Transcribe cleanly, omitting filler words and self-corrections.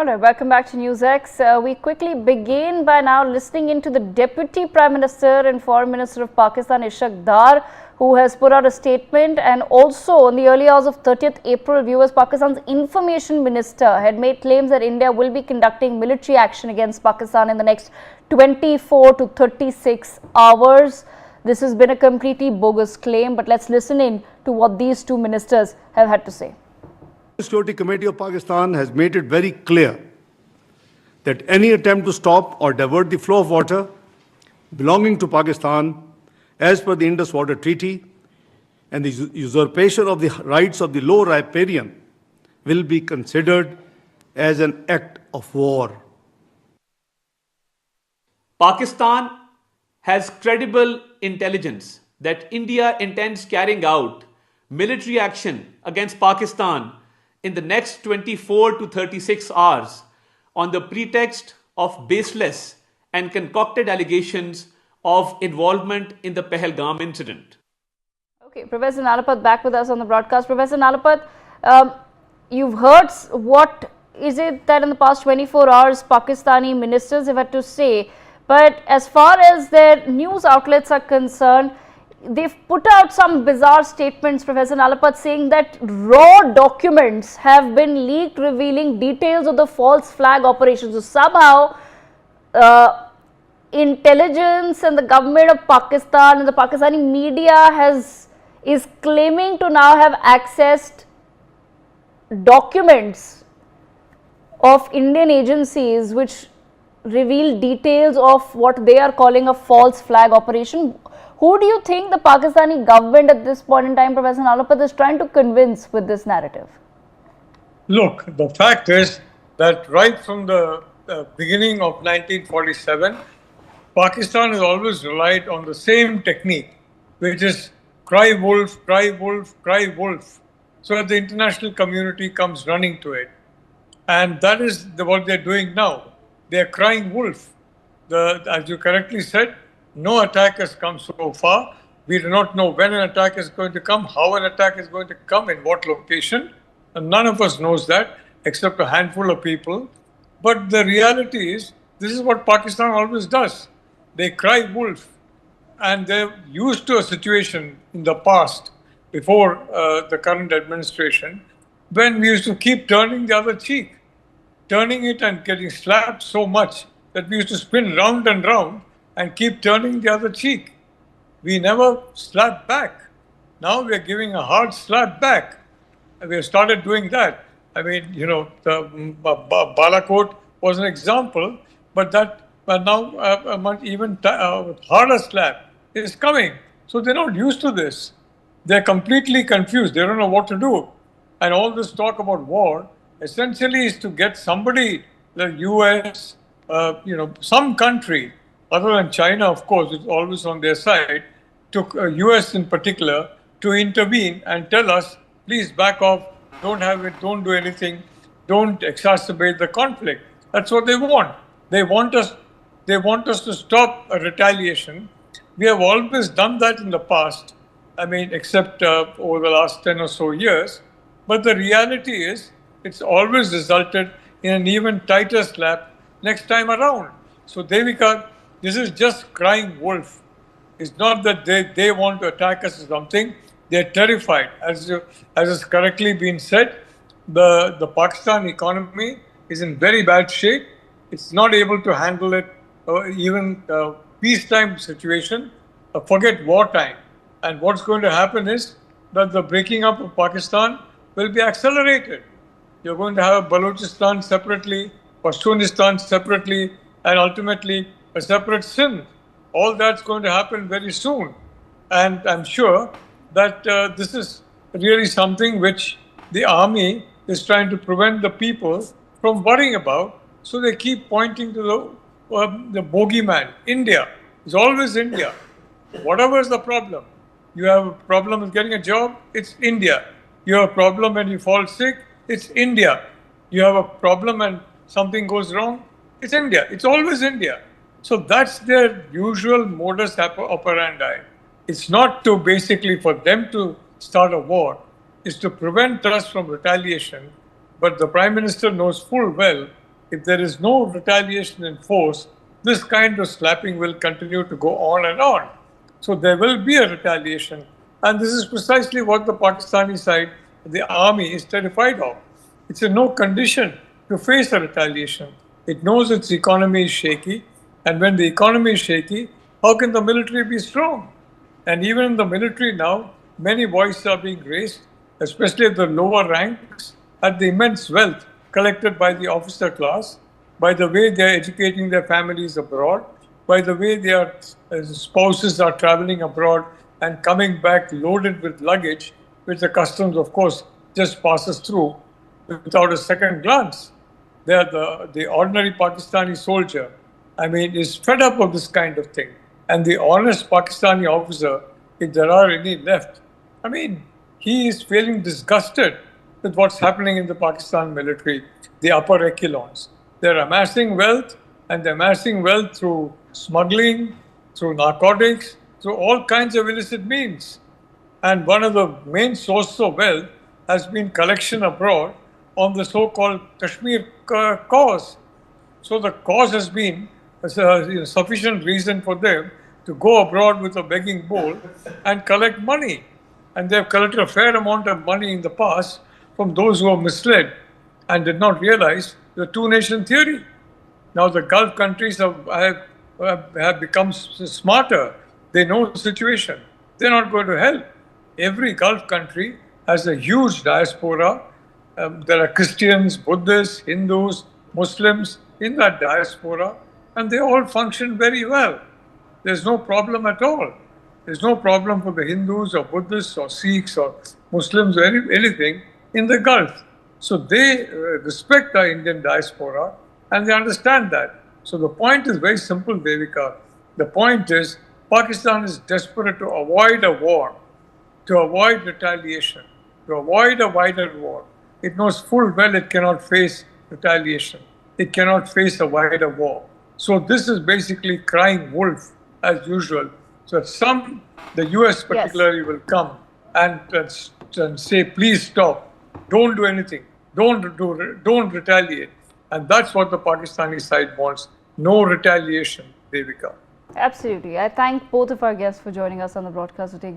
All right, welcome back to NewsX. We quickly begin by now listening into the Deputy Prime Minister and Foreign Minister of Pakistan, Ishaq Dar, who has put out a statement. And also on the early hours of 30th April, viewers, Pakistan's Information Minister had made claims that India will be conducting military action against Pakistan in the next 24 to 36 hours. This has been a completely bogus claim, but let's listen in to what these two ministers have had to say. The Security Committee of Pakistan has made it very clear that any attempt to stop or divert the flow of water belonging to Pakistan as per the Indus Water Treaty and the usurpation of the rights of the low riparian will be considered as an act of war. Pakistan has credible intelligence that India intends carrying out military action against Pakistan in the next 24 to 36 hours on the pretext of baseless and concocted allegations of involvement in the Pahalgam incident. Okay, Professor Nalapat back with us on the broadcast. Professor Nalapat, you've heard what is it that in the past 24 hours Pakistani ministers have had to say, but as far as their news outlets are concerned, they've put out some bizarre statements, Professor Nalapat, saying that raw documents have been leaked revealing details of the false flag operations. So somehow, intelligence and the government of Pakistan and the Pakistani media is claiming to now have accessed documents of Indian agencies which reveal details of what they are calling a false flag operation. Who do you think the Pakistani government at this point in time, Professor Nalapat, is trying to convince with this narrative? Look, the fact is that right from the beginning of 1947, Pakistan has always relied on the same technique, which is cry wolf, cry wolf, cry wolf, so that the international community comes running to it. And that is what they're doing now. They're crying wolf. As you correctly said, no attack has come so far. We do not know when an attack is going to come, how an attack is going to come, in what location. And none of us knows that except a handful of people. But the reality is, this is what Pakistan always does. They cry wolf. And they're used to a situation in the past, before the current administration, when we used to keep turning the other cheek, turning it and getting slapped so much that we used to spin round and round and keep turning the other cheek. We never slapped back. Now we're giving a hard slap back. And we have started doing that. I mean, you know, the Balakot was an example, but now a much even harder slap is coming. So they're not used to this. They're completely confused. They don't know what to do. And all this talk about war essentially is to get somebody, the US, some country, other than China, of course, is always on their side, to US in particular, to intervene and tell us, please back off, don't have it, don't do anything, don't exacerbate the conflict. That's what they want. They want us to stop a retaliation. We have always done that in the past, I mean, except over the last 10 or so years. But the reality is, it's always resulted in an even tighter slap next time around. So, Devika, this is just crying wolf. It's not that they want to attack us or something. They're terrified. As has correctly been said, the Pakistan economy is in very bad shape. It's not able to handle it, even peacetime situation, forget wartime. And what's going to happen is that the breaking up of Pakistan will be accelerated. You're going to have Balochistan separately, Pashtunistan separately, and ultimately a separate Sindh. All that's going to happen very soon. And I'm sure that this is really something which the army is trying to prevent the people from worrying about. So they keep pointing to the bogeyman, India. It's always India. Whatever is the problem. You have a problem with getting a job, it's India. You have a problem when you fall sick, it's India. You have a problem and something goes wrong, it's India. It's always India. So that's their usual modus operandi. It's not to basically for them to start a war. It's to prevent us from retaliation. But the Prime Minister knows full well if there is no retaliation in force, this kind of slapping will continue to go on and on. So there will be a retaliation. And this is precisely what the Pakistani side, the army, is terrified of. It's in no condition to face a retaliation. It knows its economy is shaky. And when the economy is shaky, how can the military be strong? And even in the military now, many voices are being raised, especially at the lower ranks, at the immense wealth collected by the officer class, by the way they are educating their families abroad, by the way their spouses are traveling abroad and coming back loaded with luggage, which the customs, of course, just passes through without a second glance. The ordinary Pakistani soldier, is fed up of this kind of thing. And the honest Pakistani officer, if there are any left, he is feeling disgusted with what's happening in the Pakistan military, the upper echelons. They're amassing wealth, and they're amassing wealth through smuggling, through narcotics, through all kinds of illicit means. And one of the main sources of wealth has been collection abroad on the so-called Kashmir cause. So the cause has been sufficient reason for them to go abroad with a begging bowl and collect money. And they've collected a fair amount of money in the past from those who were misled and did not realize the two-nation theory. Now the Gulf countries have become smarter. They know the situation. They're not going to help. Every Gulf country has a huge diaspora. There are Christians, Buddhists, Hindus, Muslims in that diaspora, and they all function very well. There's no problem at all. There's no problem for the Hindus or Buddhists or Sikhs or Muslims or anything in the Gulf. So they respect the Indian diaspora and they understand that. So the point is very simple, Devika. The point is Pakistan is desperate to avoid a war, to avoid retaliation, to avoid a wider war. It knows full well it cannot face retaliation. It cannot face a wider war. So this is basically crying wolf as usual. So the US particularly will come and say, please stop, don't do anything, don't retaliate. And that's what the Pakistani side wants. No retaliation, Devika. Absolutely. I thank both of our guests for joining us on the broadcast to take